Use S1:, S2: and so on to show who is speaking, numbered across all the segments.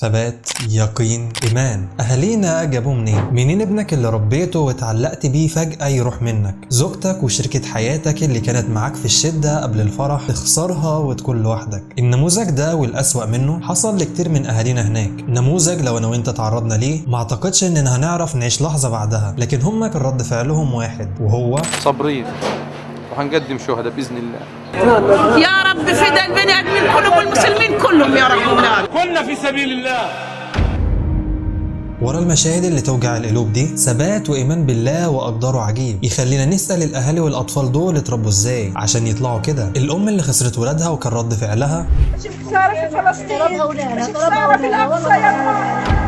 S1: ثبات، يقين، إيمان. أهالينا جابوه منين؟ منين ابنك اللي ربيته واتعلقت بيه فجأة يروح منك؟ زوجتك وشريكة حياتك اللي كانت معاك في الشدة قبل الفرح تخسرها وتكون لوحدك. النموذج ده والأسوأ منه حصل لكتير من أهالينا هناك. نموذج لو أنا وأنت تعرضنا ليه ما أعتقدش إننا هنعرف نعيش لحظة بعدها، لكن هما كان رد فعلهم واحد وهو
S2: صابرين وهنقدم شهداء بإذن الله.
S3: يا رب فدى البني ادمين كلهم والمسلمين كلهم يا رب ولاد
S4: كنا في سبيل الله.
S1: ورا المشاهد اللي توجع القلوب دي ثبات وإيمان بالله وأقداره عجيب، يخلينا نسأل الأهالي والأطفال دول اتربوا إزاي عشان يطلعوا كده. الأم اللي خسرت ولادها وكان رد فعلها
S3: خساره في فلسطين، خساره في الاقصى يا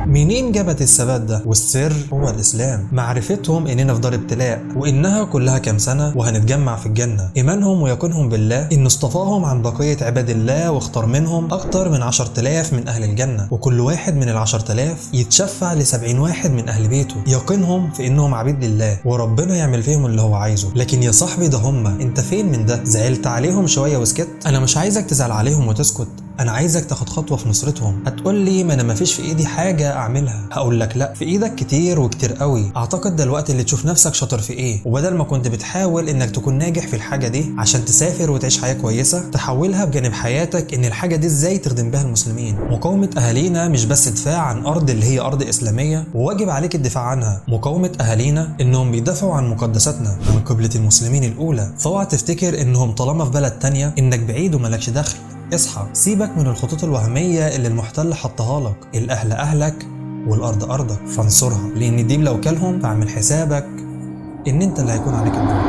S1: منين جابت الثبات ده؟ والسر هو الإسلام. معرفتهم إننا في دار ابتلاء وإنها كلها كام سنة وهنتجمع في الجنة. إيمانهم ويقينهم بالله إنه اصطفاهم عن بقية عباد الله واختار منهم أكتر من 10,000 من أهل الجنة، وكل واحد من ال10,000 يتشفع ل70 واحد من أهل بيته. يقينهم في إنهم عبيد لله وربنا يعمل فيهم اللي هو عايزه. لكن يا صاحبي ده أنت فين من ده؟ زعلت عليهم شوية وسكت؟ أنا مش عايزك تزعل عليهم وتسكت، أنا عايزك تاخد خطوة في نصرتهم. هتقول لي ما أنا مفيش في إيدي حاجة أعملها. هقول لك لا، في إيدك كتير وكتير قوي. أعتقد ده الوقت اللي تشوف نفسك شاطر في إيه، وبدل ما كنت بتحاول إنك تكون ناجح في الحاجة دي عشان تسافر وتعيش حياة كويسة، تحولها بجانب حياتك إن الحاجة دي إزاي تخدم بها المسلمين. مقاومة أهالينا مش بس دفاع عن أرض اللي هي أرض إسلامية وواجب عليك الدفاع عنها، مقاومة أهالينا إنهم بيدافعوا عن مقدساتنا، عن قبلة المسلمين الأولى. فاوعى تفتكر إنهم طالما في بلد تانية إنك بعيد وملكش دخل. اصحى، سيبك من الخطوط الوهمية اللي المحتل حطها لك. الأهل أهلك والأرض أرضك، فانصرها، لأن دي لو كلهم فاعمل حسابك إن أنت اللي هيكون عليك الدور.